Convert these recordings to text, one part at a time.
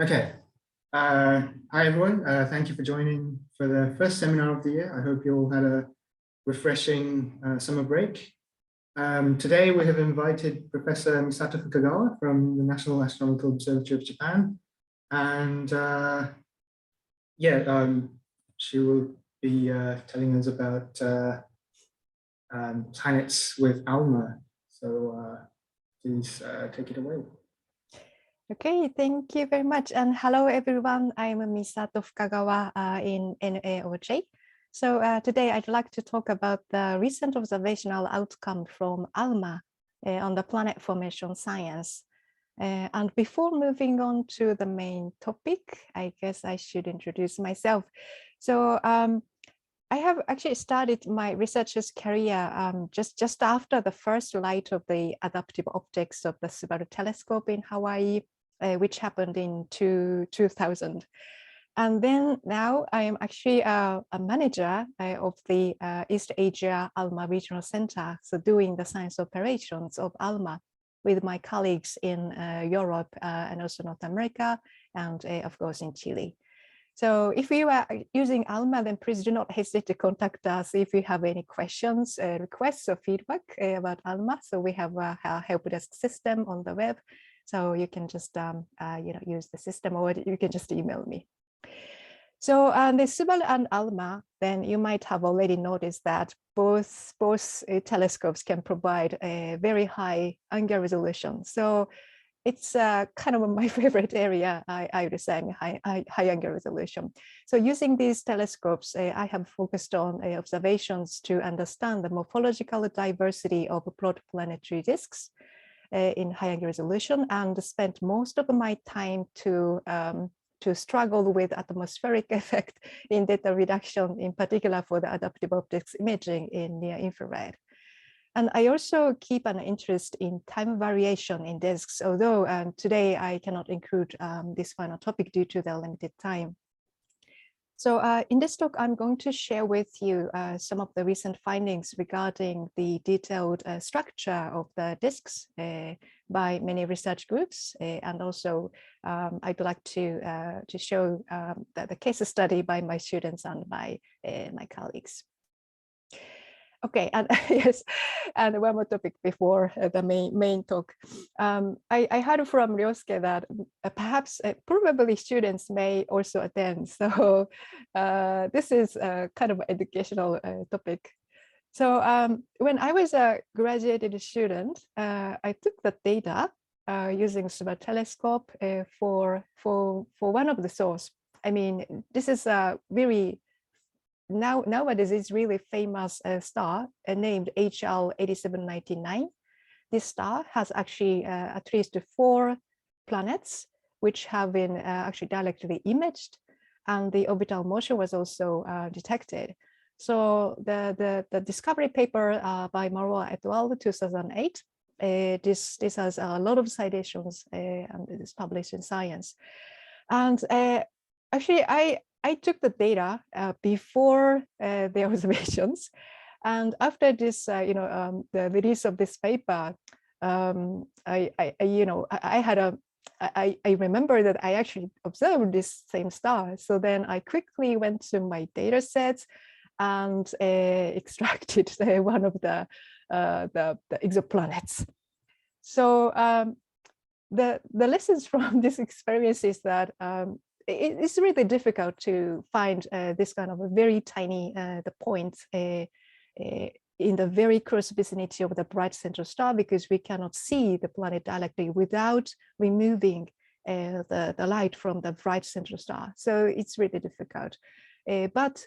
Okay. Hi, everyone. Thank you for joining for the first seminar of the year. I hope you all had a refreshing summer break. Today, we have invited Professor Misato Fukagawa from the National Astronomical Observatory of Japan. And she will be telling us about planets with ALMA. So please take it away. Okay, thank you very much. And hello, everyone. I'm Misato Fukagawa in NAOJ. So today I'd like to talk about the recent observational outcome from ALMA on the planet formation science. And before moving on to the main topic, I guess I should introduce myself. So I have actually started my researcher's career just after the first light of the adaptive optics of the Subaru telescope in Hawaii, which happened in 2000. And then now I am actually a manager of the East Asia ALMA Regional Center, so doing the science operations of ALMA with my colleagues in Europe and also North America, and of course in Chile. So if you are using ALMA, then please do not hesitate to contact us if you have any questions, requests or feedback about ALMA. So we have a help desk system on the web. So you can just use the system, or you can just email me. So the Subaru and ALMA, then you might have already noticed that both telescopes can provide a very high angular resolution. So it's kind of my favorite area, I would say, high angular resolution. So using these telescopes, I have focused on observations to understand the morphological diversity of protoplanetary disks in high angular resolution, and spent most of my time to struggle with atmospheric effect in data reduction, in particular for the adaptive optics imaging in near infrared. And I also keep an interest in time variation in disks, although today I cannot include this final topic due to the limited time. So in this talk, I'm going to share with you some of the recent findings regarding the detailed structure of the disks by many research groups, and also I'd like to show the case study by my students and by my colleagues. Okay, and yes, and one more topic before the main talk. I heard from Ryosuke that perhaps probably students may also attend. So this is a kind of educational topic. So when I was a graduated student, I took the data using Subaru telescope for one of the source. I mean, this is a very nowadays it's really famous star named HL 8799. This star has actually at least 4 planets which have been actually directly imaged, and the orbital motion was also detected. So the discovery paper by Marwa et al. 2008, this has a lot of citations and it is published in Science. And actually I took the data before the observations, and after this, the release of this paper, I remember that I actually observed this same star. So then I quickly went to my data sets and extracted one of the exoplanets. So the lessons from this experience is that it's really difficult to find this kind of a very tiny the points in the very close vicinity of the bright central star, because we cannot see the planet directly without removing the light from the bright central star. So it's really difficult. But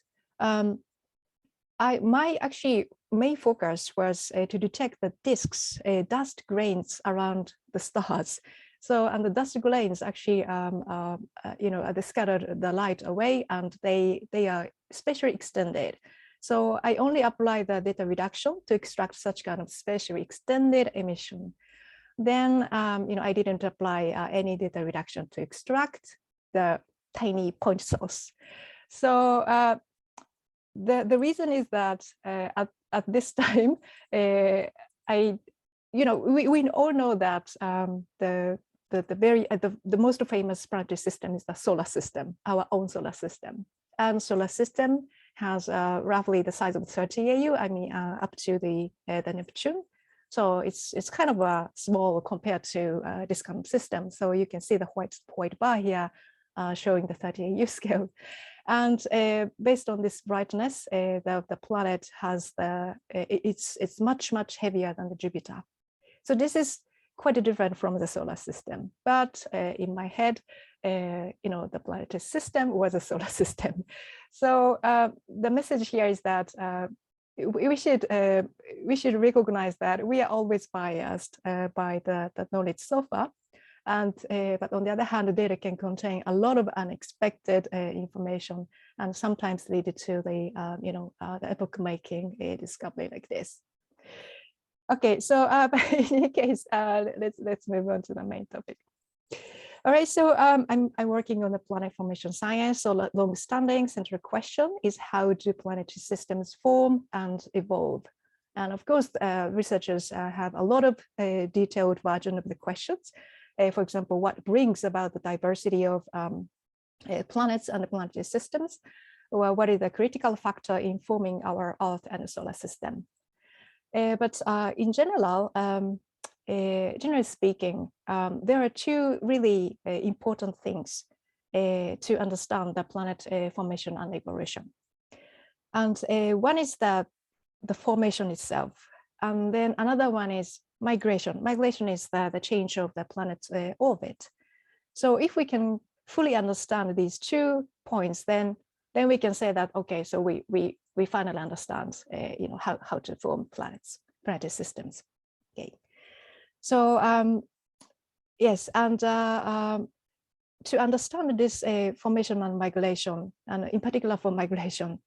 my actually main focus was to detect the disks, dust grains around the stars. So, and the dust grains actually, they scattered the light away, and they are spatially extended. So I only apply the data reduction to extract such kind of spatially extended emission. Then, I didn't apply any data reduction to extract the tiny point source. So the reason is that at this time, we all know that the most famous planetary system is the solar system, our own solar system. And solar system has roughly the size of 30 AU, I mean, up to the Neptune. So it's kind of small compared to this kind of system. So you can see the white bar here showing the 30 AU scale. And based on this brightness, the planet has it's much heavier than the Jupiter. So this is quite different from the solar system. But in my head, the planetary system was a solar system. So the message here is that we should recognize that we are always biased by the knowledge so far. And but on the other hand, the data can contain a lot of unexpected information, and sometimes lead to the the epoch-making discovery like this. Okay, so in any case, let's move on to the main topic. All right, so I'm working on the planet formation science. So long-standing central question is, how do planetary systems form and evolve? And of course, researchers have a lot of detailed version of the questions. For example, what brings about the diversity of planets and the planetary systems? Or what is the critical factor in forming our Earth and the solar system? But in general, generally speaking, there are two really important things to understand the planet formation and evolution. And one is the formation itself. And then another one is migration. Migration is the change of the planet's orbit. So if we can fully understand these 2 points, then we can say that, okay, so we finally understand how to form planetary systems. Okay. So yes, and to understand this formation and migration, and in particular for migration,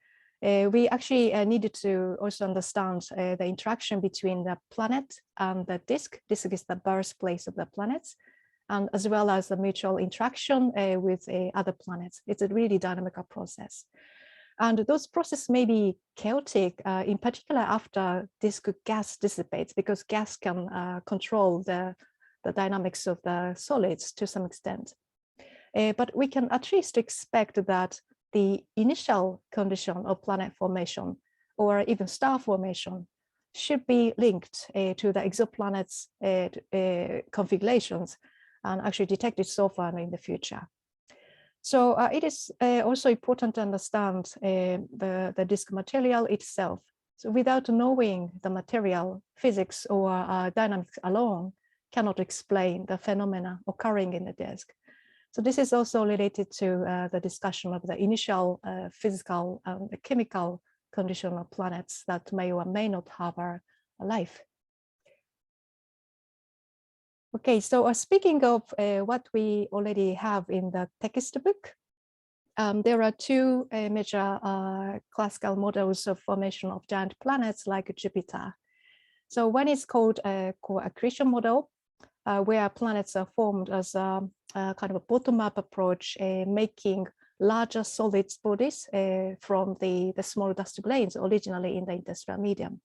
we actually needed to also understand the interaction between the planet and the disk. Disk is the birthplace of the planets, and as well as the mutual interaction with other planets. It's a really dynamic process. And those processes may be chaotic, in particular after disk gas dissipates, because gas can control the dynamics of the solids to some extent. But we can at least expect that the initial condition of planet formation or even star formation should be linked to the exoplanets configurations, and actually detected so far in the future. So it is also important to understand the disk material itself. So without knowing the material, physics or dynamics alone cannot explain the phenomena occurring in the disk. So this is also related to the discussion of the initial physical and chemical condition of planets that may or may not have a life. Okay, so speaking of what we already have in the textbook, there are 2 major classical models of formation of giant planets like Jupiter. So one is called a core accretion model, where planets are formed as a kind of a bottom-up approach, making larger solid bodies from the small dust grains originally in the interstellar medium.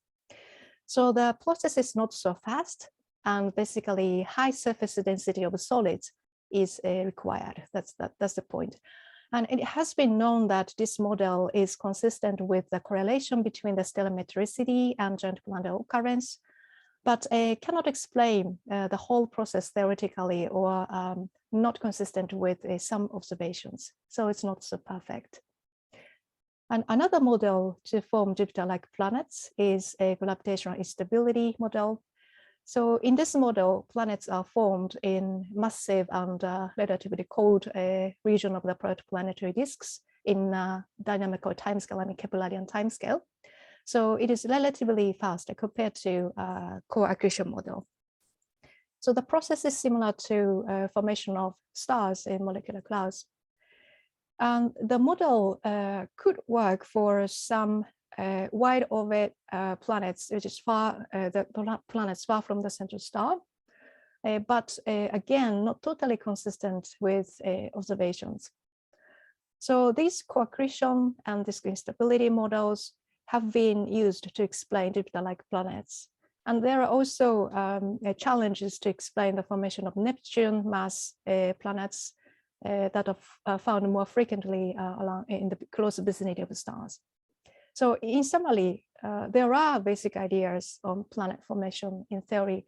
So the process is not so fast, and basically high surface density of solids is required. That's the point. And it has been known that this model is consistent with the correlation between the stellar meteoricity and giant planet occurrence, but cannot explain the whole process theoretically, or not consistent with some observations. So it's not so perfect. And another model to form Jupiter-like planets is a gravitational instability model. So in this model, planets are formed in massive and relatively cold region of the protoplanetary disks in dynamical timescale, I mean Keplerian timescale. So it is relatively fast compared to core accretion model. So the process is similar to formation of stars in molecular clouds. And the model could work for some wide orbit planets, which is far, the planets far from the central star, but again, not totally consistent with observations. So these co-accretion and disk instability models have been used to explain Jupiter-like planets. And there are also challenges to explain the formation of Neptune mass planets that are found more frequently along in the close vicinity of the stars. So in summary, there are basic ideas on planet formation in theory,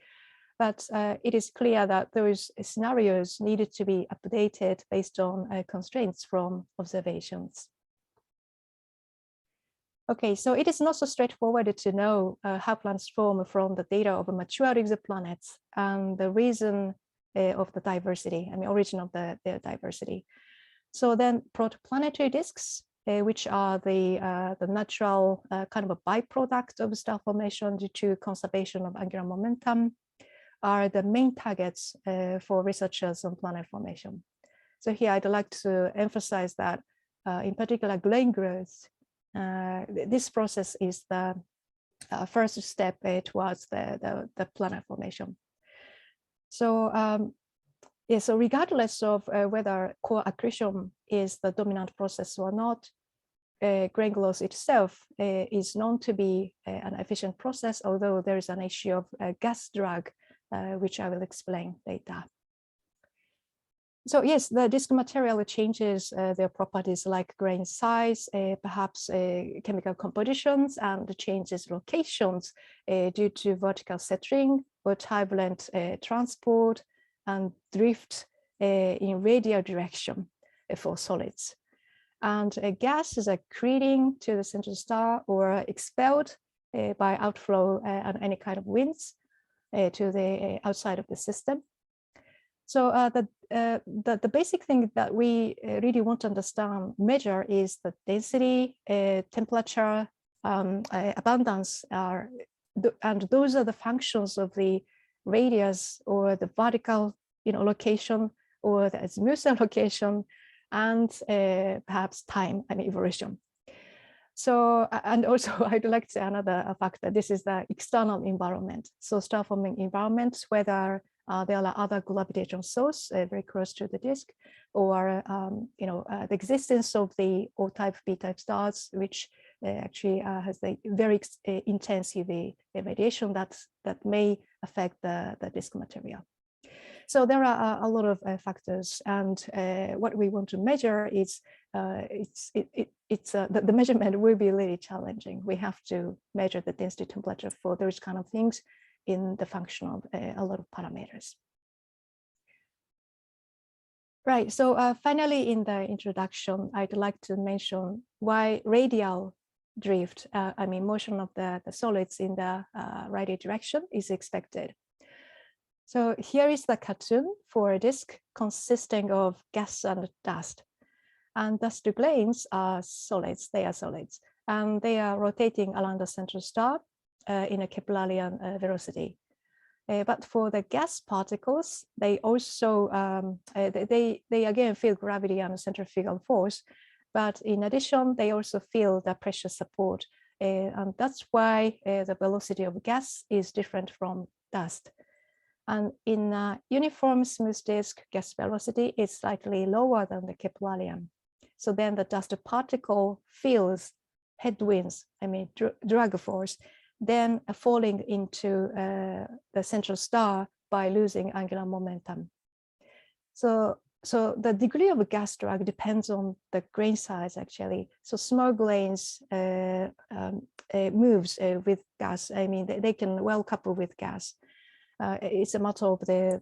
but it is clear that those scenarios needed to be updated based on constraints from observations. Okay, so it is not so straightforward to know how planets form from the data of mature exoplanets and the reason of the diversity, origin of the diversity. So then protoplanetary disks, which are the natural kind of a byproduct of star formation due to conservation of angular momentum, are the main targets for researchers on planet formation. So here I'd like to emphasize that in particular grain growth, this process is the first step towards the planet formation. So yeah, so regardless of whether core accretion is the dominant process or not, grain growth itself is known to be an efficient process, although there is an issue of gas drag, which I will explain later. So yes, the disk material changes their properties like grain size, perhaps chemical compositions, and changes locations due to vertical settling or turbulent transport and drift in radial direction for solids. And gases are accreting to the central star or expelled by outflow and any kind of winds to the outside of the system. So the basic thing that we really want to understand, measure, is the density, temperature, abundance, and those are the functions of the radius or the vertical, location or the azimuthal location, and perhaps time and evolution. So, and also I'd like to add another factor. This is the external environment. So star forming environments, whether there are other gravitational sources very close to the disk, or the existence of the O-type, B-type stars, which actually has a very intense UV radiation that may affect the disk material. So there are a lot of factors, and what we want to measure is the measurement will be really challenging. We have to measure the density, temperature for those kind of things in the function of a lot of parameters. Right, so finally in the introduction, I'd like to mention why radial drift, motion of the solids in the radial direction is expected. So here is the cartoon for a disk consisting of gas and dust. And dust grains are solids, and they are rotating around the central star in a Keplerian velocity. But for the gas particles, they also, they again feel gravity and centrifugal force, but in addition, they also feel the pressure support. And that's why the velocity of gas is different from dust. And in a uniform smooth disk, gas velocity is slightly lower than the Keplerian. So then the dust particle feels headwinds, drag force, then falling into the central star by losing angular momentum. So the degree of gas drag depends on the grain size, actually. So small grains moves with gas. They can well couple with gas. It's a matter of the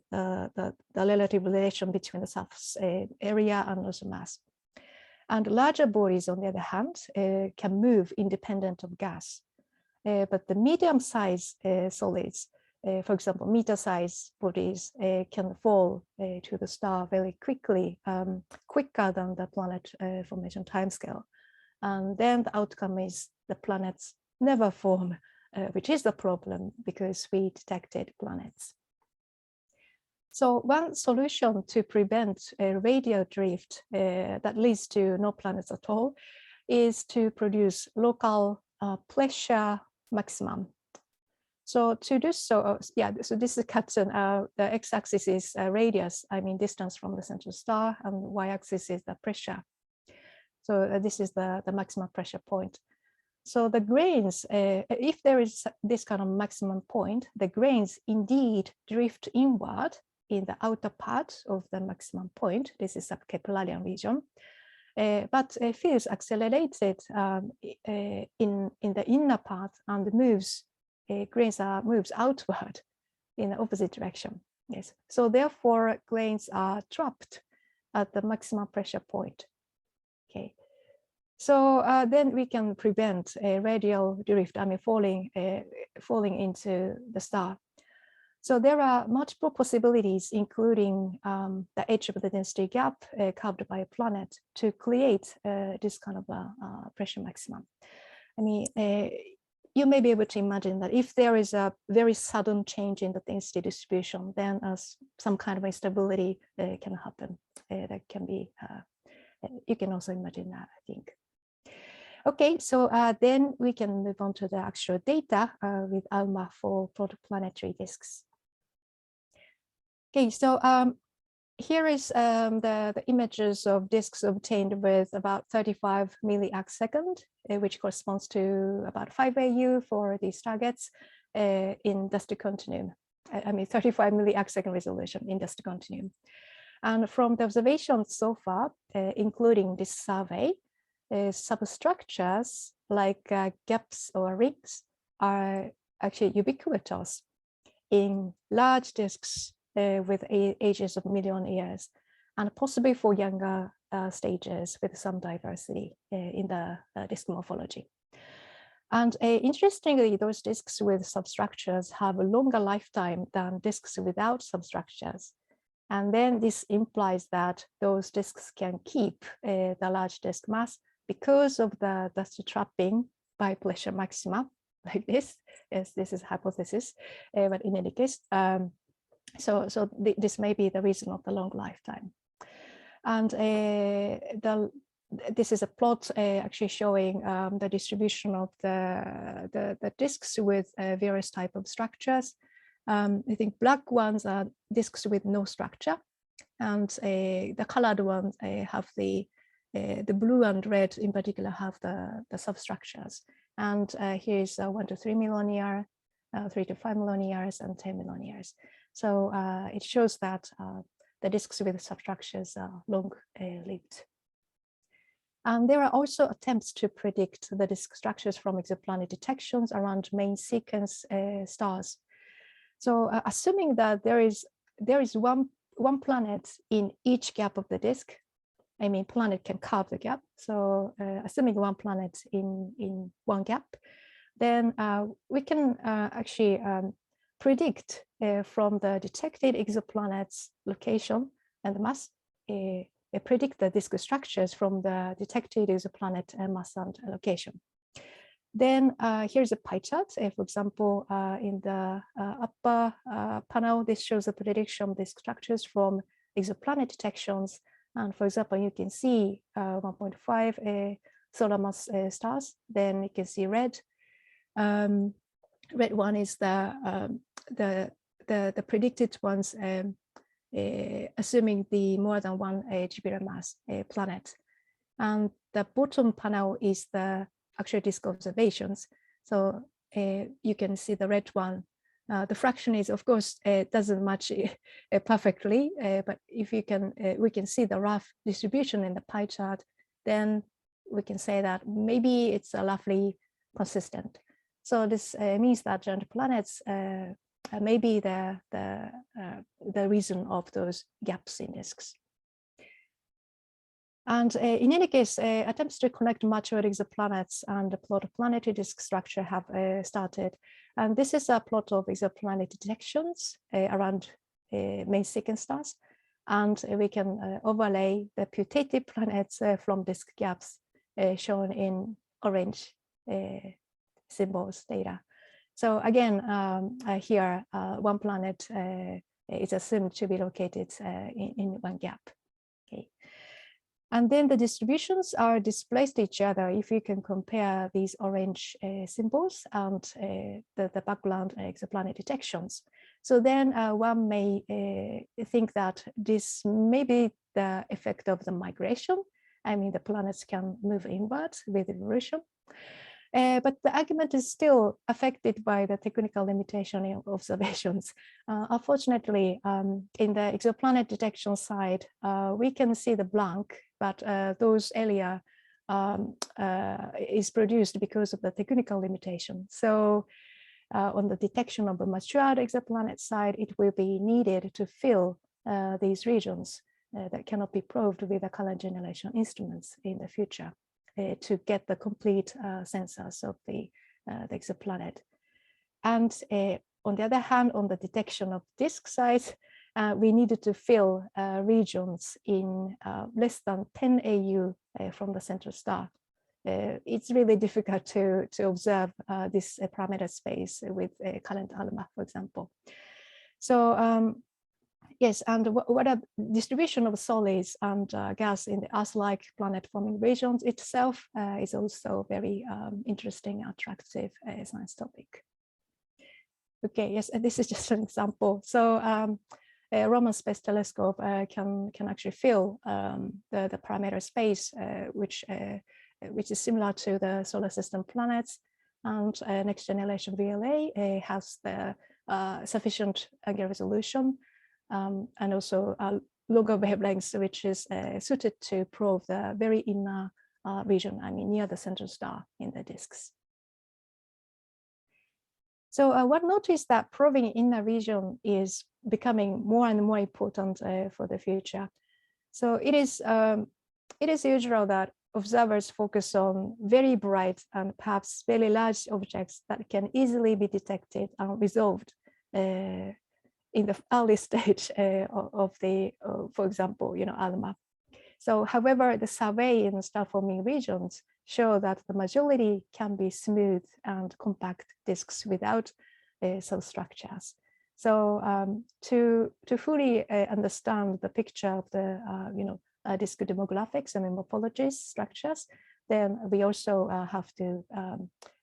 relative relation between the surface area and also mass. And larger bodies, on the other hand, can move independent of gas. But the medium-sized solids, for example, meter-sized bodies, can fall to the star very quickly, quicker than the planet formation timescale. And then the outcome is the planets never form, which is the problem because we detected planets. So one solution to prevent a radial drift that leads to no planets at all is to produce local pressure maximum. So to do so, so this is a cartoon. The x-axis is radius, distance from the central star, and y-axis is the pressure. So this is the maximum pressure point. So the grains, if there is this kind of maximum point, the grains indeed drift inward in the outer part of the maximum point. This is subcapillarian region. But feels accelerated in the inner part and grains moves outward in the opposite direction. Yes, so therefore grains are trapped at the maximum pressure point. Okay, so then we can prevent a radial drift, I mean falling into the star. So there are multiple possibilities, including the edge of the density gap carved by a planet to create this kind of a pressure maximum. I mean, you may be able to imagine that if there is a very sudden change in the density distribution, then some kind of instability can happen. That can be, you can also imagine that, I think. Okay, so then we can move on to the actual data with ALMA for protoplanetary disks. Okay, so here is the images of disks obtained with about 35 milliarcsecond, which corresponds to about 5 AU for these targets in dusty continuum. I mean, 35 milliarcsecond resolution in dusty continuum. And from the observations so far, including this survey, substructures like gaps or rings are actually ubiquitous in large disks with ages of million years, and possibly for younger stages with some diversity in the disk morphology. And interestingly, those disks with substructures have a longer lifetime than disks without substructures. And then this implies that those disks can keep the large disk mass because of the dust trapping by pressure maxima, like this. Yes, this is a hypothesis, but in any case, this may be the reason of the long lifetime. And this is a plot actually showing the distribution of the disks with various type of structures. I think black ones are disks with no structure, and the colored ones have the blue and red in particular have the substructures. And here's 1 to 3 million years, 3 to 5 million years, and 10 million years. So it shows that the disks with substructures are long-lived. And there are also attempts to predict the disk structures from exoplanet detections around main sequence stars. So assuming that there is one planet in each gap of the disk, I mean, planet can carve the gap. So assuming one planet in one gap, then we can actually predict from the detected exoplanets location and mass, predict the disk structures from the detected exoplanet mass and location. Then here's a pie chart. For example, in the upper panel, this shows the prediction of disk structures from exoplanet detections. And for example, you can see 1.5 solar mass stars. Then you can see red. Red one is the predicted ones, assuming the more than one Jupiter mass planet. And the bottom panel is the actual disk observations. So you can see the red one. The fraction is, of course, doesn't match perfectly, but if you can, we can see the rough distribution in the pie chart, then we can say that maybe it's roughly consistent. So this means that giant planets may be the reason of those gaps in disks. And in any case, attempts to connect mature exoplanets and the plot of planetary disk structure have started. And this is a plot of exoplanet detections around main sequence stars. And we can overlay the putative planets from disk gaps shown in orange symbols data. So again, here, one planet is assumed to be located in one gap. Okay. And then the distributions are displaced each other if you can compare these orange symbols and the background exoplanet detections. So then one may think that this may be the effect of the migration. I mean, the planets can move inward with evolution. But the argument is still affected by the technical limitation in observations. Unfortunately, in the exoplanet detection side, we can see the blank, but those area is produced because of the technical limitation. So on the detection of a matured exoplanet side, it will be needed to fill these regions that cannot be probed with the current generation instruments in the future to get the complete sensors of the exoplanet. And on the other hand, on the detection of disk size, we needed to fill regions in less than 10 AU from the central star. It's really difficult to observe this parameter space with current ALMA, for example. So yes, and what a distribution of solids and gas in the Earth-like planet-forming regions itself is also very interesting, attractive science topic. Okay, yes, and this is just an example. So a Roman Space Telescope can actually fill the parameter space, which is similar to the solar system planets, and next generation VLA has the sufficient angular resolution and also longer wavelengths, which is suited to probe the very inner region, I mean, near the central star in the disks. So one noticed that probing inner region is becoming more and more important for the future. So it is usual that observers focus on very bright and perhaps very large objects that can easily be detected and resolved in the early stage of the, for example, ALMA. So, however, the survey in star-forming regions show that the majority can be smooth and compact disks without substructures. So, to fully understand the picture of the disk demographics and morphologies, structures, then we also have to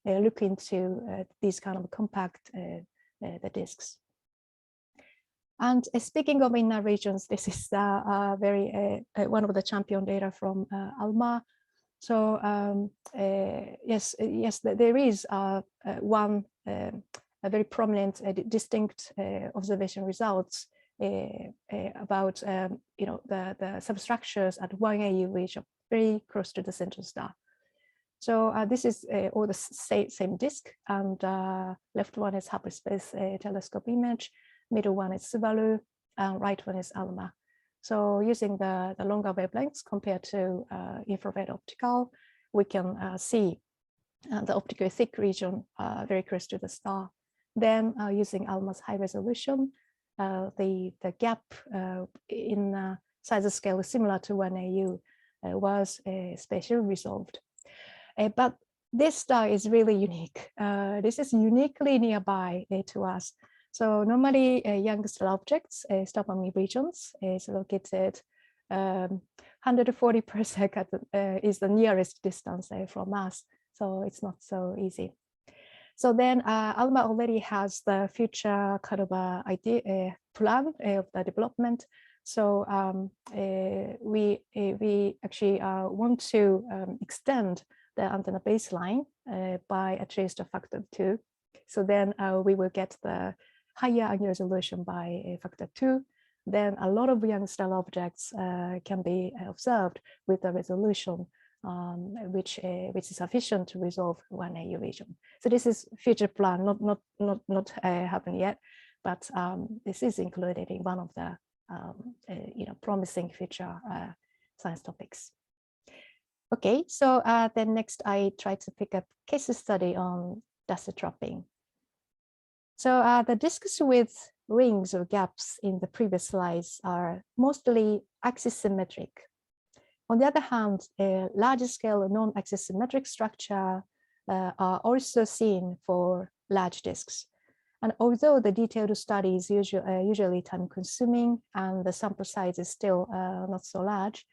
look into these kind of compact the disks. And speaking of inner regions, this is very one of the champion data from ALMA. So yes, there is one a very prominent, distinct observation results about the substructures at 1 AU, which are very close to the central star. So this is all the same disk, and left one is Hubble Space Telescope image. Middle one is Subaru, and right one is ALMA. So using the longer wavelengths compared to infrared optical, we can see the optically thick region very close to the star. Then using ALMA's high resolution, the gap in size scale similar to 1 AU was spatially resolved. But this star is really unique. This is uniquely nearby to us. So normally young stellar objects, star-forming regions, is located 140 parsec is the nearest distance from us. So it's not so easy. So then ALMA already has the future kind of idea plan of the development. So we actually want to extend the antenna baseline by at least a factor of 2. So then we will get the higher angular resolution by a factor 2. Then a lot of young stellar objects can be observed with a resolution which is sufficient to resolve 1 AU region. So this is future plan, not happened yet, but this is included in one of the promising future science topics. Okay, so then next I try to pick up case study on dust trapping. So the disks with rings or gaps in the previous slides are mostly axis symmetric. On the other hand, a large scale non-axis symmetric structure are also seen for large disks. And although the detailed study is usually time consuming and the sample size is still not so large,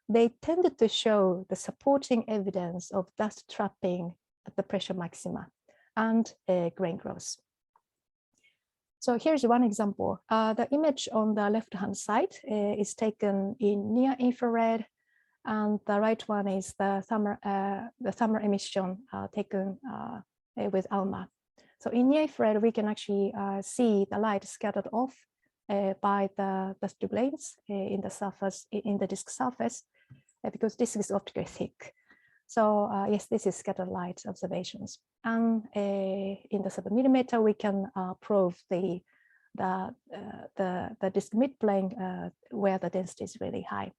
they tended to show the supporting evidence of dust trapping at the pressure maxima and grain growth. So here's one example. The image on the left-hand side is taken in near infrared, And the right one is the summer emission taken with ALMA. So in near infrared, we can actually see the light scattered off by the dust grains in the surface, in the disk surface, because this is optically thick. So yes, this is scattered light observations. And in the submillimeter, we can probe the disk midplane where the density is really high.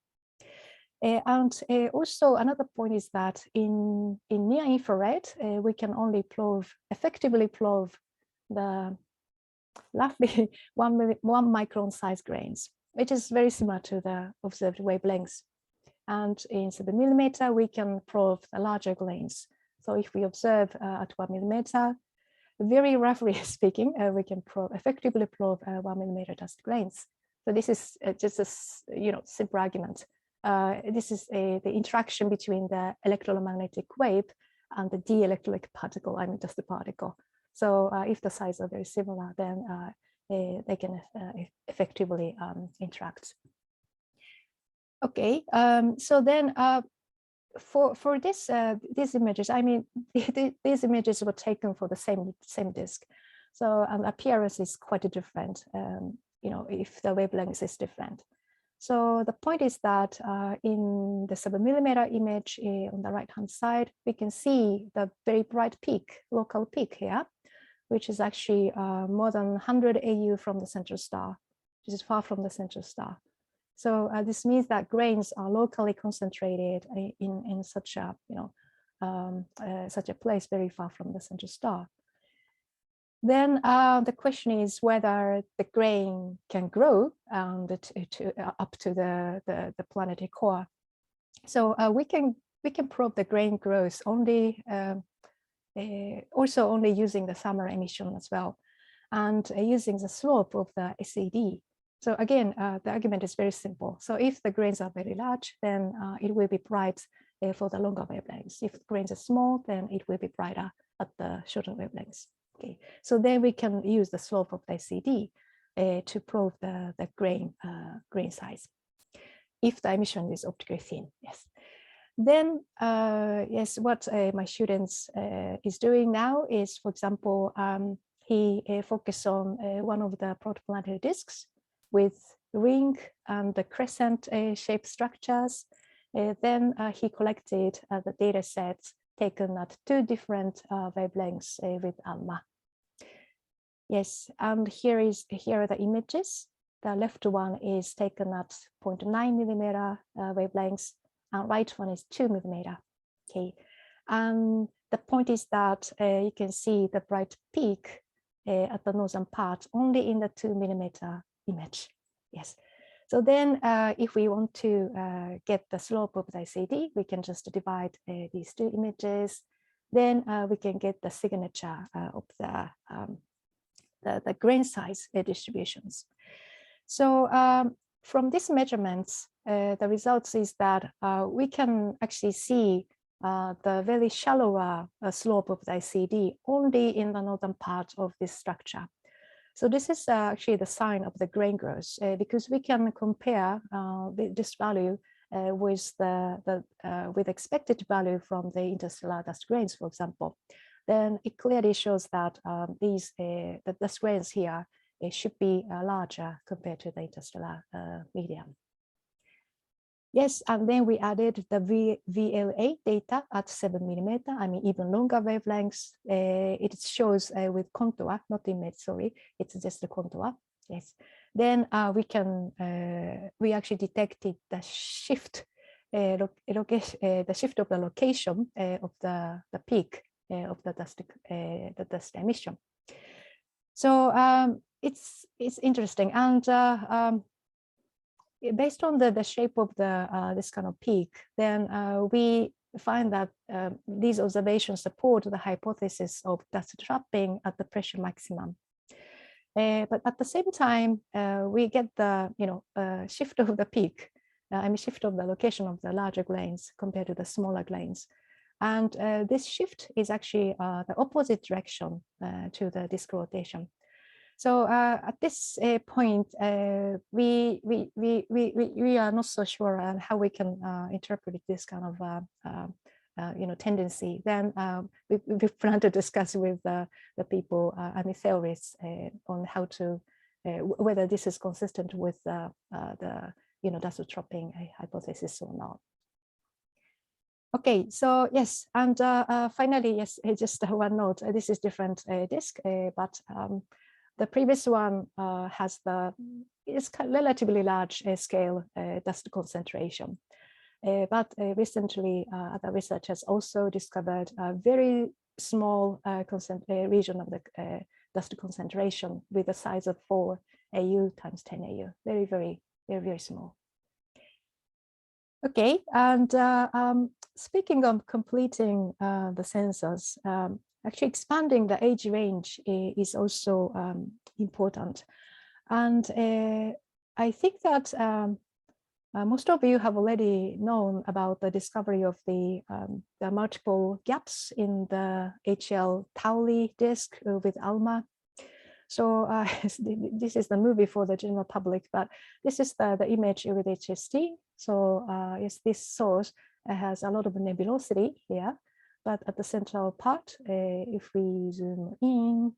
And also another point is that in near infrared, we can only effectively probe the roughly 1 micron size grains, which is very similar to the observed wavelengths. And in submillimeter, we can probe the larger grains. So if we observe at 1 millimeter, very roughly speaking, we can effectively probe 1 millimeter dust grains. So this is just a simple argument. This is the interaction between the electromagnetic wave and the dielectric particle, I mean just the particle. So if the sizes are very similar, then they can effectively interact. Okay, so then for these images, I mean, these images were taken for the same disk. So appearance is quite different, if the wavelength is different. So the point is that in the submillimeter image on the right-hand side, we can see the very bright peak, local peak here, which is actually more than 100 AU from the central star, which is far from the central star. So this means that grains are locally concentrated in such a such a place very far from the central star. Then the question is whether the grain can grow up to the planetary core. So we can probe the grain growth only also only using the summer emission as well, and using the slope of the SED. So again, the argument is very simple. So if the grains are very large, then it will be bright for the longer wavelengths. If the grains are small, then it will be brighter at the shorter wavelengths. Okay, so then we can use the slope of the SED to probe the grain size, if the emission is optically thin. Yes. Then, yes, what my students is doing now is, for example, he focused on one of the protoplanetary disks with ring and the crescent shaped structures. Then he collected the data sets taken at 2 different wavelengths with ALMA. Yes, and here are the images. The left one is taken at 0.9 millimeter wavelengths, and right one is 2 millimeter. Okay, and the point is that you can see the bright peak at the northern part only in the 2 millimeter image. Yes. So then if we want to get the slope of the SED, we can just divide these 2 images. Then we can get the signature of the grain size distributions. So from these measurements, the results is that we can actually see the very shallower slope of the SED only in the northern part of this structure. So this is actually the sign of the grain growth because we can compare this value with with expected value from the interstellar dust grains, for example. Then it clearly shows that the dust grains here should be larger compared to the interstellar medium. Yes, and then we added the VLA data at 7 millimeter, I mean, even longer wavelengths. It shows with contour, not image, sorry, it's just the contour. Yes, then we actually detected the shift, the shift of the location of the peak of the dust emission. So it's interesting, and based on the shape of this kind of peak, then we find that these observations support the hypothesis of dust trapping at the pressure maximum. But at the same time, we get the shift of the peak, I mean shift of the location of the larger grains compared to the smaller grains. And this shift is actually the opposite direction to the disk rotation. So at this point, we are not so sure on how we can interpret this kind of tendency. Then we plan to discuss with the people, theorists, on how to whether this is consistent with the dust trapping hypothesis or not. Okay, so yes, and finally, yes, just one note. This is different disk, but the previous one has it's relatively large scale dust concentration. But recently, other researchers also discovered a very small region of the dust concentration with a size of 4 AU times 10 AU. Very small. Okay, and speaking of completing the sensors, actually expanding the age range is also important. And I think that most of you have already known about the discovery of the multiple gaps in the HL Pauli disk with ALMA. So this is the movie for the general public, but this is the image with HST. So yes, this source has a lot of nebulosity here, but at the central part, if we zoom in,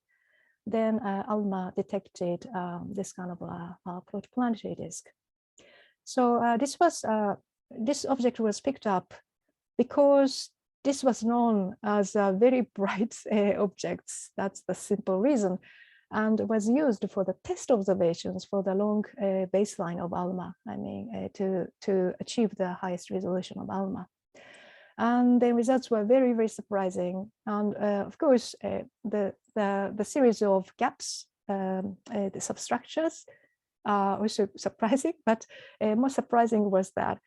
then ALMA detected this kind of a protoplanetary disk. So this object was picked up because this was known as a very bright objects. That's the simple reason, and was used for the test observations for the long baseline of ALMA. I mean, to achieve the highest resolution of ALMA. And the results were very surprising. And of course, the series of gaps, the substructures, are also surprising. But more surprising was that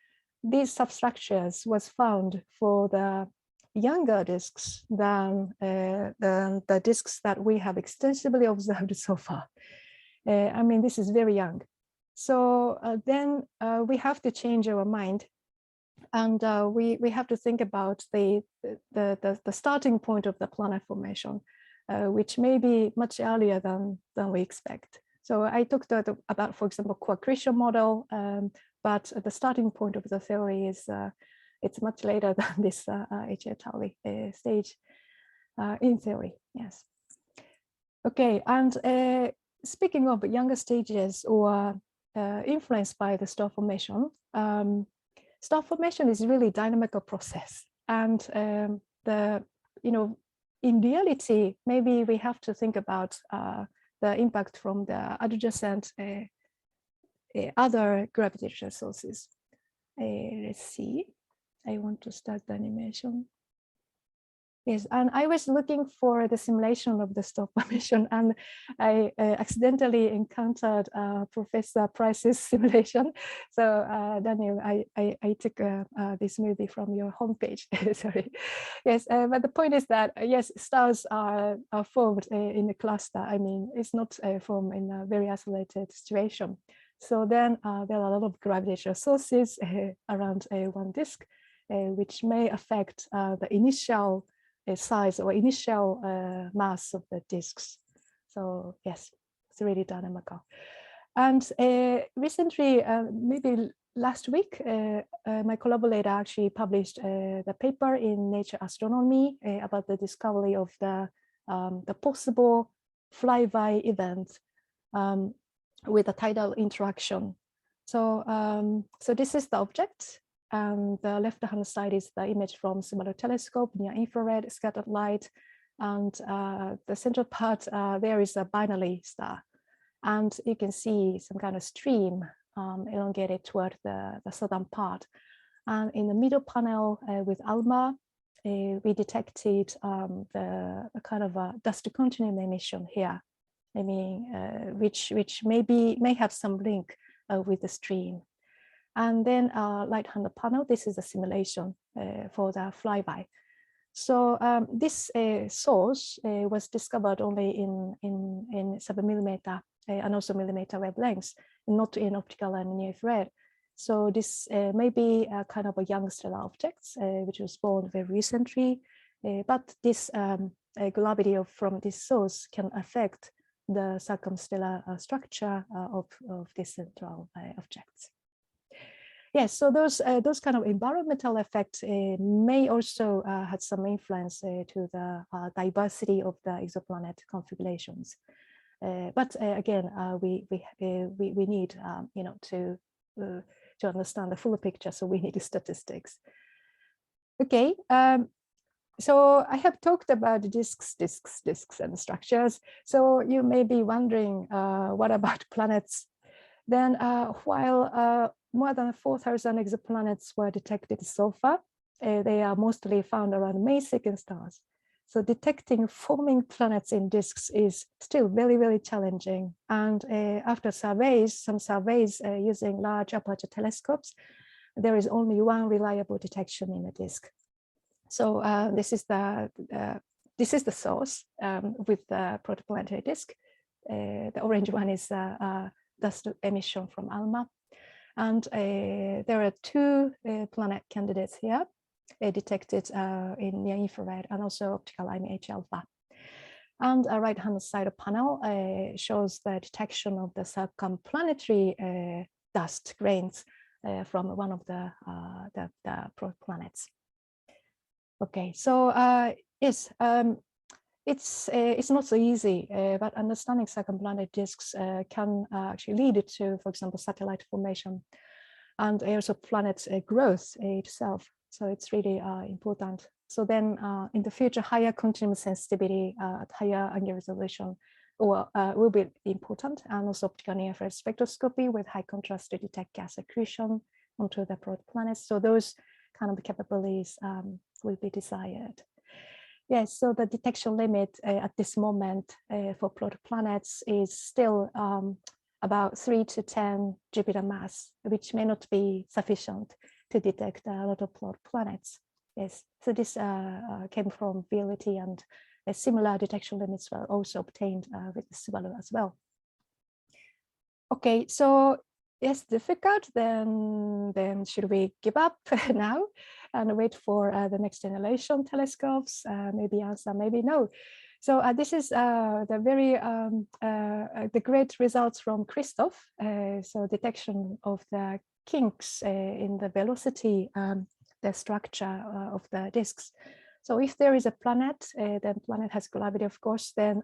these substructures was found for the younger disks than the disks that we have extensively observed so far. I mean, this is very young. So then we have to change our mind, and we have to think about the starting point of the planet formation, which may be much earlier than we expect. So I talked about, for example, co-accretion model, but the starting point of the theory is it's much later than this HL Pauli stage in theory, yes. Okay, and speaking of younger stages or influenced by the star formation is really dynamical process. And in reality, maybe we have to think about the impact from the adjacent other gravitational sources. Let's see. I want to start the animation. Yes, and I was looking for the simulation of the star formation, and I accidentally encountered Professor Price's simulation. So Daniel, I took this movie from your homepage. Sorry. Yes, but the point is that yes, stars are formed in a cluster. I mean, it's not formed in a very isolated situation. So then there are a lot of gravitational sources around one disk, which may affect the initial size or initial mass of the disks. So yes, it's really dynamical. And recently, maybe last week, my collaborator actually published the paper in Nature Astronomy about the discovery of the possible Flyby event with a tidal interaction. So so this is the object. And the left-hand side is the image from smaller telescope, near infrared scattered light. And the central part, there is a binary star. And you can see some kind of stream elongated toward the southern part. And in the middle panel with ALMA, we detected the kind of a dust continuum emission here. I mean, which may have some link with the stream. And then right-hand panel, this is a simulation for the flyby. So this source was discovered only in sub-millimeter and also millimeter wavelengths, not in optical and near infrared. So this may be a kind of a young stellar object, which was born very recently, but this gravity from this source can affect the circumstellar structure of these central objects. Yes, so those kind of environmental effects may also have some influence to the diversity of the exoplanet configurations. But again, we need to understand the full picture, so we need statistics. Okay, so I have talked about disks, and structures. So you may be wondering, what about planets? Then while more than 4,000 exoplanets were detected so far, they are mostly found around main-seeking stars. So detecting forming planets in disks is still very, very challenging. And after some surveys using large aperture telescopes, there is only one reliable detection in a disk. So this is the source with the protoplanetary disk. The orange one is dust emission from ALMA. And there are two planet candidates here detected in near infrared and also optical IMH alpha. And a right-hand side panel shows the detection of the circumplanetary dust grains from one of the planets. Okay, so yes, it's not so easy, but understanding circumplanetary disks can actually lead to, for example, satellite formation and also planet growth itself. So it's really important. So then in the future, higher continuum sensitivity at higher angular resolution will be important, and also optical near-infrared spectroscopy with high contrast to detect gas accretion onto the protoplanets. So those kind of capabilities will be desired. Yes, so the detection limit at this moment for protoplanets is still about 3 to 10 Jupiter mass, which may not be sufficient to detect a lot of planets. Yes, so this came from VLT, and similar detection limits were also obtained with the Subaru as well. Okay, so yes, difficult, then should we give up now and wait for the next generation telescopes? Maybe answer, maybe no. So this is the great results from Christoph. So detection of the kinks in the velocity, the structure of the disks. So if there is a planet, then planet has gravity, of course, then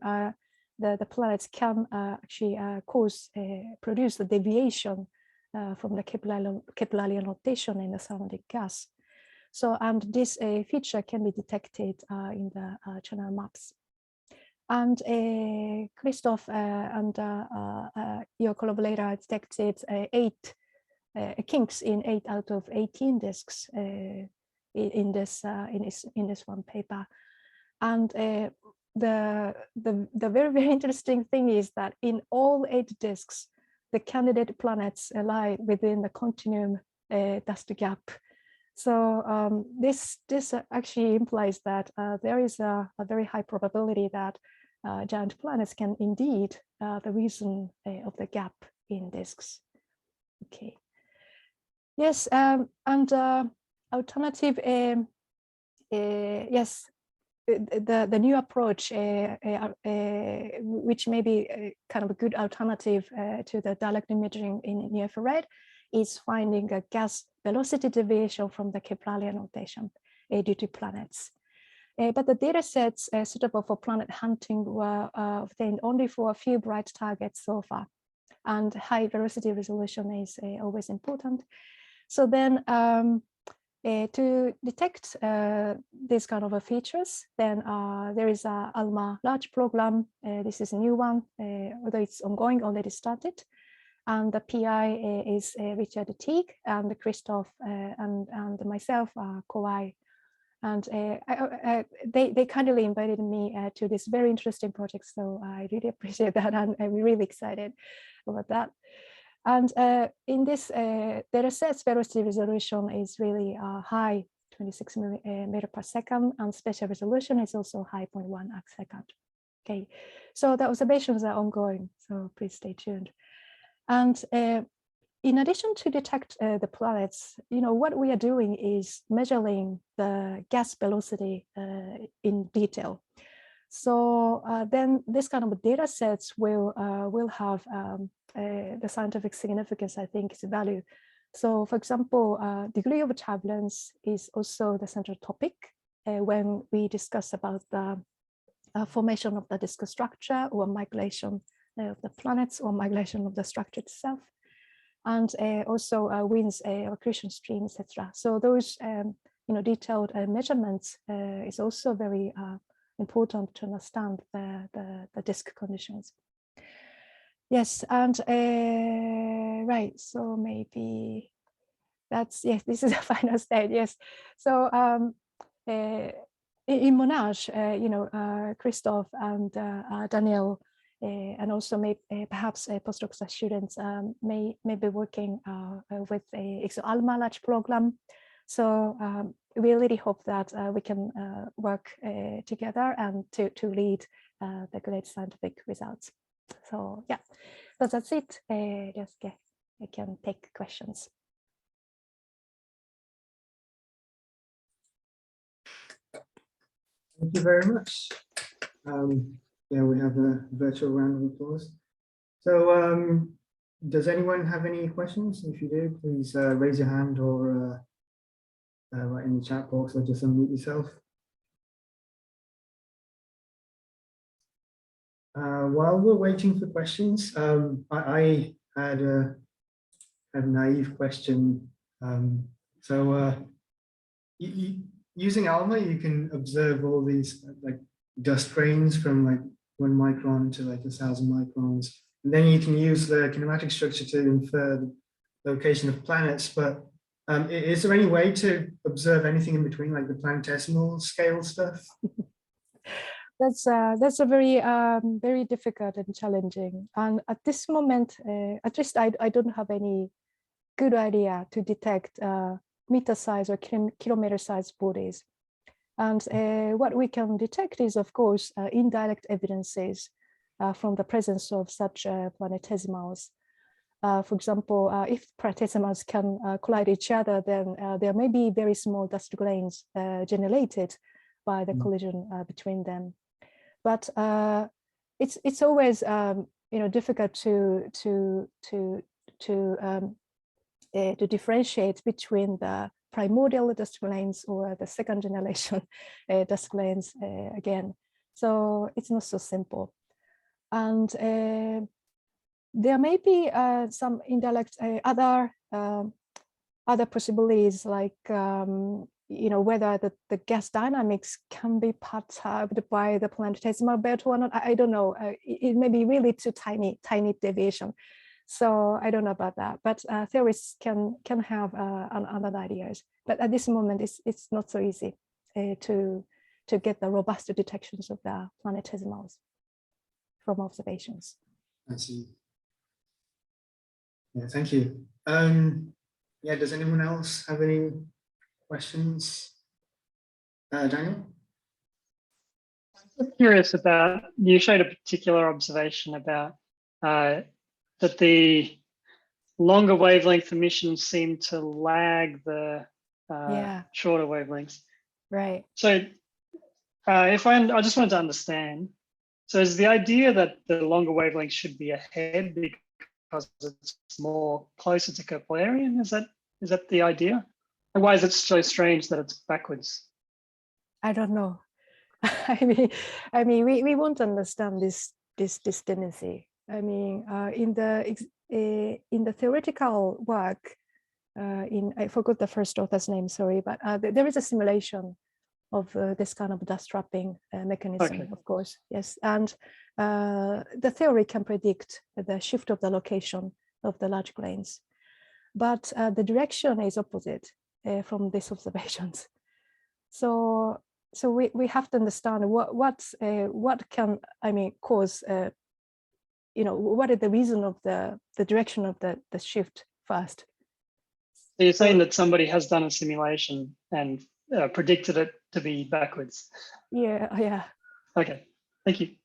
the planets can actually produce the deviation from the Keplerian rotation in the surrounding gas. So, and this feature can be detected in the channel maps. And Christoph and your collaborator detected 8 kinks in 8 out of 18 disks in this one paper. And the very, very interesting thing is that in all 8 disks, the candidate planets lie within the continuum dust gap. So this actually implies that there is a very high probability that giant planets can indeed the reason of the gap in disks. Okay. Yes, and alternative, yes, the new approach, which may be kind of a good alternative to the direct imaging in near infrared, is finding a gas velocity deviation from the Keplerian rotation due to planets. But the data sets suitable for planet hunting were obtained only for a few bright targets so far, and high velocity resolution is always important. So then to detect these kind of features, then there is a ALMA large program. This is a new one, although it's ongoing, already started. And the PI is Richard Teague, and Christoph and myself are co-I. And they kindly invited me to this very interesting project. So I really appreciate that, and I'm really excited about that. And in this data sets, velocity resolution is really high, 26 meter per second, and spatial resolution is also high, 0.1 arc second. Okay, so the observations are ongoing, so please stay tuned. And in addition to detect the planets, what we are doing is measuring the gas velocity in detail. So then this kind of data sets will have the scientific significance, I think, is value. So for example, degree of turbulence is also the central topic when we discuss about the formation of the disk structure or migration of the planets or migration of the structure itself, and also winds accretion stream, etc. So those detailed measurements is also very important to understand the disk conditions. Yes, and right, so maybe that's, yes, this is the final stage, yes. So in Monash, Christoph and Daniel, and also perhaps postdoc students may be working with a ALMA large program. So we really hope that we can work together and to lead the great scientific results. So yeah, so that's it. Just I can take questions. Thank you very much. Yeah, we have a virtual round of applause. So does anyone have any questions? If you do, please raise your hand or write in the chat box or just unmute yourself. While we're waiting for questions, I had a naive question. Using ALMA, you can observe all these like dust grains from like 1 micron to like 1,000 microns. And then you can use the kinematic structure to infer the location of planets. But is there any way to observe anything in between, like the planetesimal scale stuff? That's a very very difficult and challenging. And at this moment, at least I don't have any good idea to detect meter size or kilometer size bodies. And what we can detect is, of course, indirect evidences from the presence of such planetesimals. For example, if planetesimals can collide each other, then there may be very small dust grains generated by the collision between them. But it's always difficult to differentiate between the primordial dust grains or the second generation dust grains again. So it's not so simple. And there may be some indirect other possibilities, like whether the gas dynamics can be perturbed by the planetesimal belt or not. I don't know. It may be really too tiny deviation. So I don't know about that, but theorists can have other ideas. But at this moment, it's not so easy to get the robust detections of the planetesimals from observations. I see. Yeah, thank you. Yeah, does anyone else have any questions? Daniel? I'm curious about, you showed a particular observation about that the longer wavelength emissions seem to lag the shorter wavelengths. Right. So I just wanted to understand, so is the idea that the longer wavelengths should be ahead because it's more closer to Keplerian? Is that the idea? And why is it so strange that it's backwards? I don't know. I mean, we won't understand this tendency. I mean, in the theoretical work, I forgot the first author's name, sorry, but there is a simulation of this kind of dust trapping mechanism, of course, yes. And the theory can predict the shift of the location of the large grains, but the direction is opposite from these observations. So we have to understand what can, I mean, cause, what is the reason of the direction of the shift first. So you're saying that somebody has done a simulation and predicted it to be backwards? Yeah. Okay, thank you.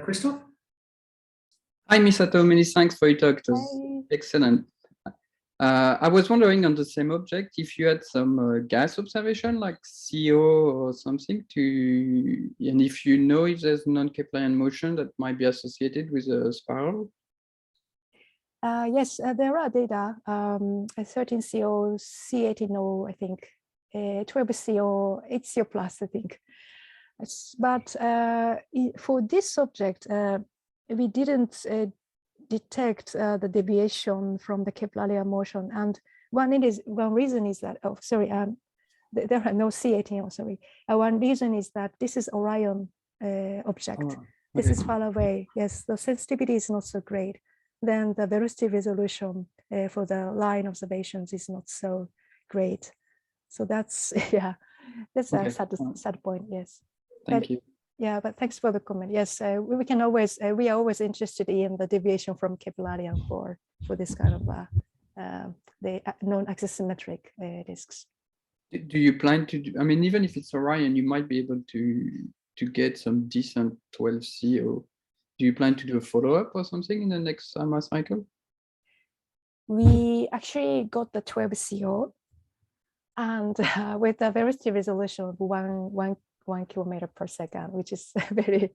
Christoph? Hi, Misato. Many thanks for your talk. It was excellent. I was wondering on the same object if you had some gas observation like CO or something and if you know if there's non-Keplerian motion that might be associated with a spiral. Yes, there are data, 13CO, C18O, I think, 12CO, 8CO plus, I think. But for this subject, we didn't detect the deviation from the Keplerian motion. And one reason is that, oh, sorry, there are no C18O, sorry. One reason is that this is Orion object. Oh, okay. This is far away. Yes, the sensitivity is not so great. Then the velocity resolution for the line observations is not so great. So that's, yeah, that's Okay. a sad point, yes. Thank you. Yeah, but thanks for the comment. Yes, we can always, we are always interested in the deviation from Keplerian for this kind of the non-axisymmetric disks. Do you plan to do, I mean, even if it's Orion, you might be able to get some decent 12CO. Do you plan to do a follow-up or something in the next ALMA cycle? We actually got the 12CO and with a velocity resolution of one kilometer per second, which is very,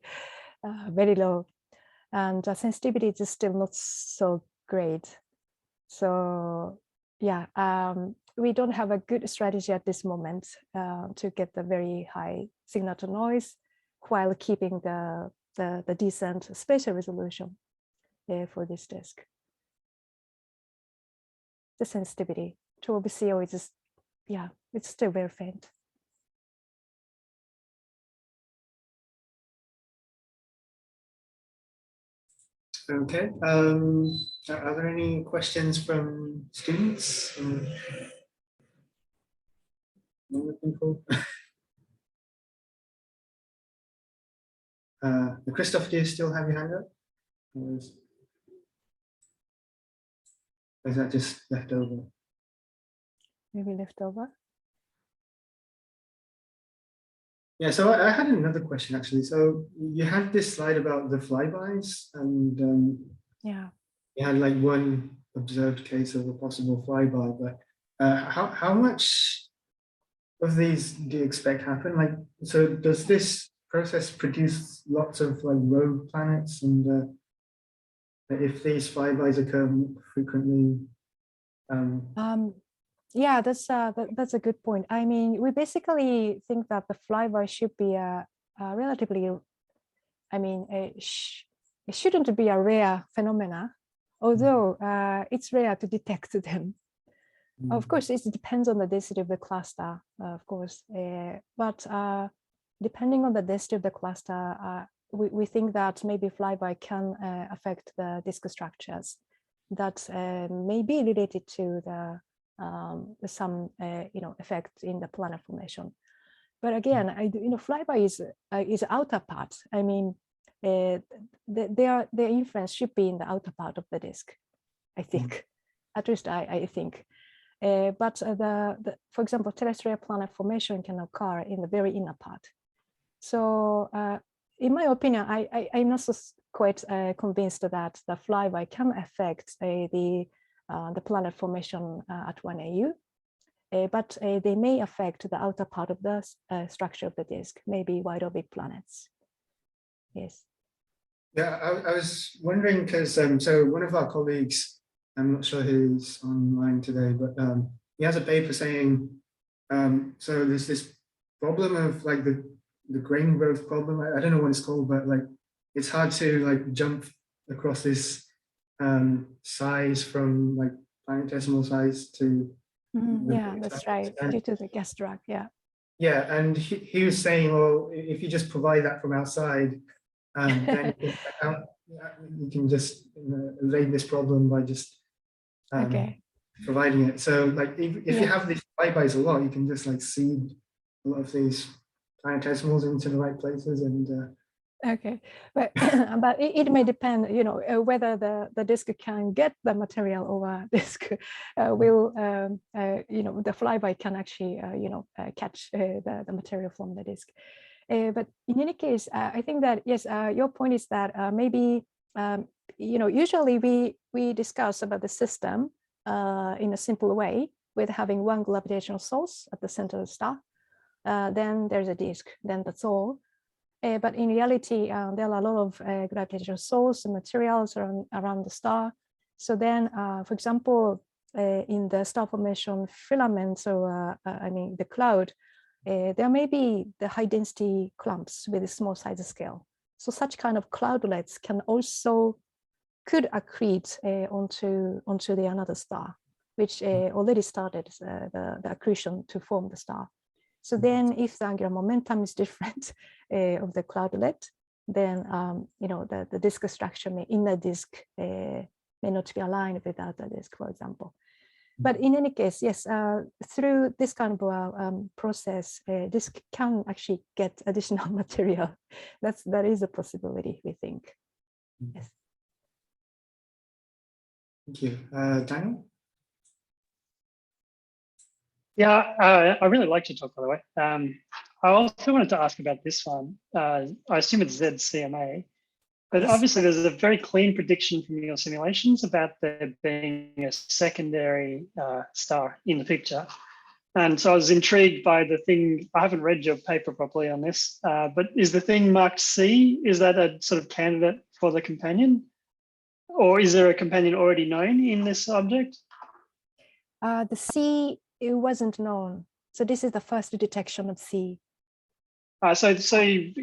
very low. And sensitivity is still not so great. So yeah, we don't have a good strategy at this moment to get the very high signal to noise while keeping the decent spatial resolution for this disk. The sensitivity to OBCO is just, yeah, it's still very faint. Okay. Are there any questions from students? Christoph, do you still have your hand up? Or is that just left over? Maybe left over. Yeah, so I had another question actually. So you had this slide about the flybys, and yeah, you had like one observed case of a possible flyby, but how much of these do you expect happen? Like, so does this process produce lots of like rogue planets, and if these flybys occur frequently? yeah, that's a good point. I mean, we basically think that the flyby should be a relatively, I mean, it shouldn't be a rare phenomena, although it's rare to detect them. Of course, it depends on the density of the cluster, of course, but depending on the density of the cluster, we think that maybe flyby can affect the disk structures that may be related to the some effect in the planet formation. But again, flyby is outer part. I mean, their influence should be in the outer part of the disk, I think. At least I think. But for example, terrestrial planet formation can occur in the very inner part. So in my opinion, I'm not so quite convinced that the flyby can affect the planet formation at 1 AU, but they may affect the outer part of the structure of the disk, maybe wide orbit planets. Yes. Yeah, I was wondering because so one of our colleagues, I'm not sure who's online today, but he has a paper saying, so there's this problem of like the grain growth problem. I don't know what it's called, but like it's hard to like jump across this size from like planetesimal size to yeah, that's right, due to the gas drag. Yeah, and he was saying, well, if you just provide that from outside, then you can just evade this problem by just providing it. So like if you have these flybys a lot, you can just like seed a lot of these planetesimals into the right places, and okay, but but it may depend, whether the disk can get the material over disk. Will the flyby can actually catch the material from the disk. But in any case, I think that yes, your point is that maybe usually we discuss about the system in a simple way with having one gravitational source at the center of the star, then there's a disk, then that's all. But in reality, there are a lot of gravitational source and materials around the star. So then, for example, in the star formation filament, so I mean the cloud, there may be the high density clumps with a small size scale. So such kind of cloudlets could accrete onto the another star, which already started the accretion to form the star. So then if the angular momentum is different of the cloudlet, then the disk structure inner disk may not be aligned with the outer disk, for example. But in any case, yes, through this kind of process, disk can actually get additional material. That is a possibility, we think. Yes. Thank you. Daniel? Yeah, I really liked your talk, by the way. I also wanted to ask about this one. I assume it's ZCMA, but obviously there's a very clean prediction from your simulations about there being a secondary star in the picture. And so I was intrigued by the thing. I haven't read your paper properly on this, but is the thing marked C? Is that a sort of candidate for the companion? Or is there a companion already known in this object? The C, it wasn't known. So this is the first detection of C. So C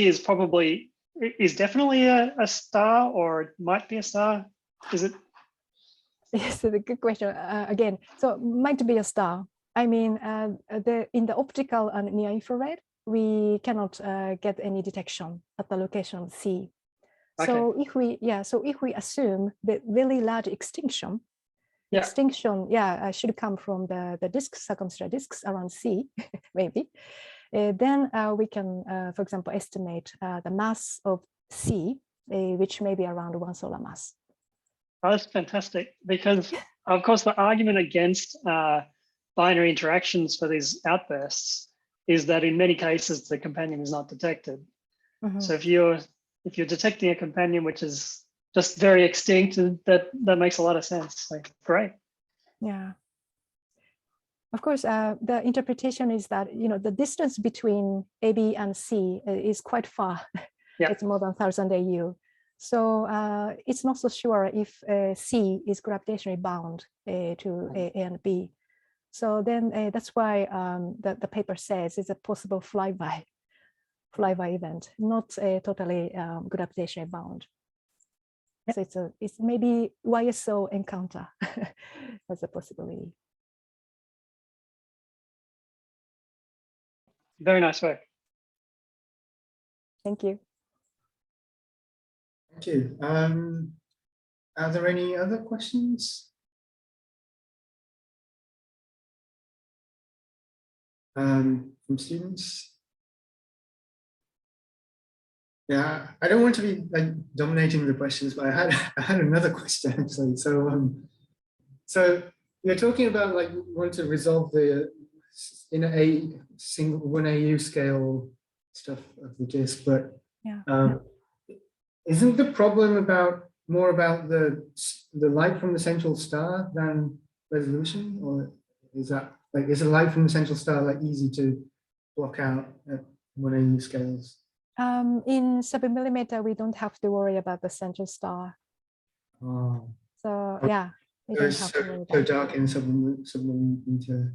is definitely a star, or it might be a star. Is it? Yes, a good question again. So might be a star. I mean, in the optical and near infrared, we cannot get any detection at the location of C. Okay. So if we assume the very large extinction should come from the disks, circumstellar disks around C, maybe. Then we can, for example, estimate the mass of C, which may be around 1 solar mass. Oh, that's fantastic, because of course the argument against binary interactions for these outbursts is that in many cases the companion is not detected. Mm-hmm. So if you're detecting a companion which is just very extinct, that makes a lot of sense. Like, great. Yeah. Of course, the interpretation is that the distance between AB and C is quite far. Yeah. It's more than 1,000 AU. So it's not so sure if C is gravitationally bound to A and B. So then that's why the paper says it's a possible flyby event, not totally gravitationally bound. So it's maybe YSO encounter as a possibility. Very nice work. Thank you. Thank you. Are there any other questions? From students? Yeah, I don't want to be like dominating the questions, but I had another question actually. So you're talking about like you want to resolve the in a single 1 AU scale stuff of the disk, but yeah. Isn't the problem more about the light from the central star than resolution, or is that like is the light from the central star like easy to block out at 1 AU scales? In submillimeter, we don't have to worry about the central star. Oh. So yeah, we don't have to worry about so dark in submillimeter.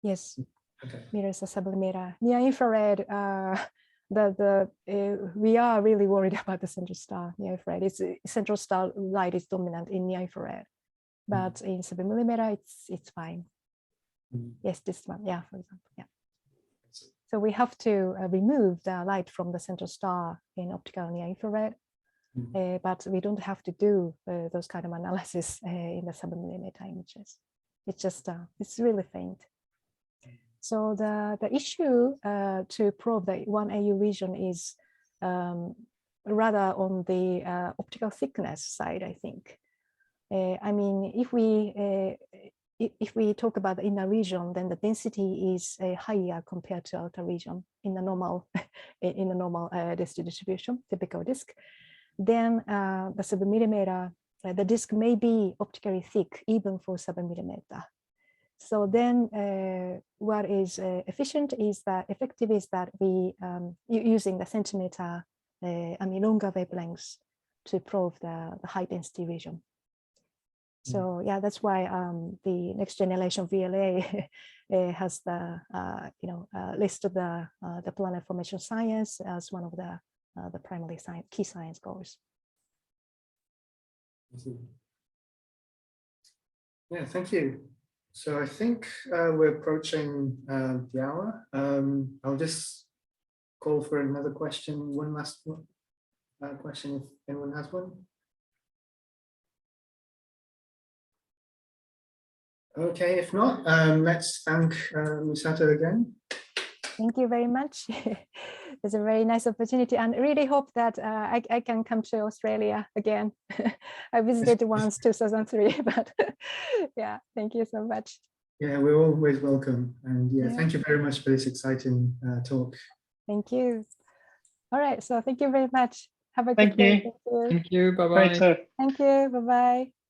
Yes. Okay. Meters a submillimeter. Near infrared, we are really worried about the central star. Near infrared, it's central star light is dominant in near infrared, but in submillimeter, it's fine. Yes, this one, yeah, for example, yeah. So we have to remove the light from the central star in optical near infrared, but we don't have to do those kind of analysis in the submillimeter images. It's just it's really faint. So the issue to prove the 1 AU region is rather on the optical thickness side, I think. I mean, if we talk about the inner region, then the density is higher compared to outer region in the normal disk distribution, typical disk. Then the submillimeter right? The disk may be optically thick even for 7 millimeter. So then what is effective is that we using the centimeter, longer wavelengths to probe the high density region. So yeah, that's why the next generation VLA has the list of the planet formation science as one of the primary key science goals. Yeah, thank you. So I think we're approaching the hour. I'll just call for another question. One last question, if anyone has one. Okay, if not, let's thank Misato again. Thank you very much. It's a very nice opportunity, and really hope that I can come to Australia again. I visited once 2003, but yeah, thank you so much. Yeah, we're always welcome. And yeah, thank you very much for this exciting talk. Thank you. All right, so thank you very much. Have a Thank good day. you. Thank you. Thank you. Bye-bye. Great talk. Thank you. Bye-bye.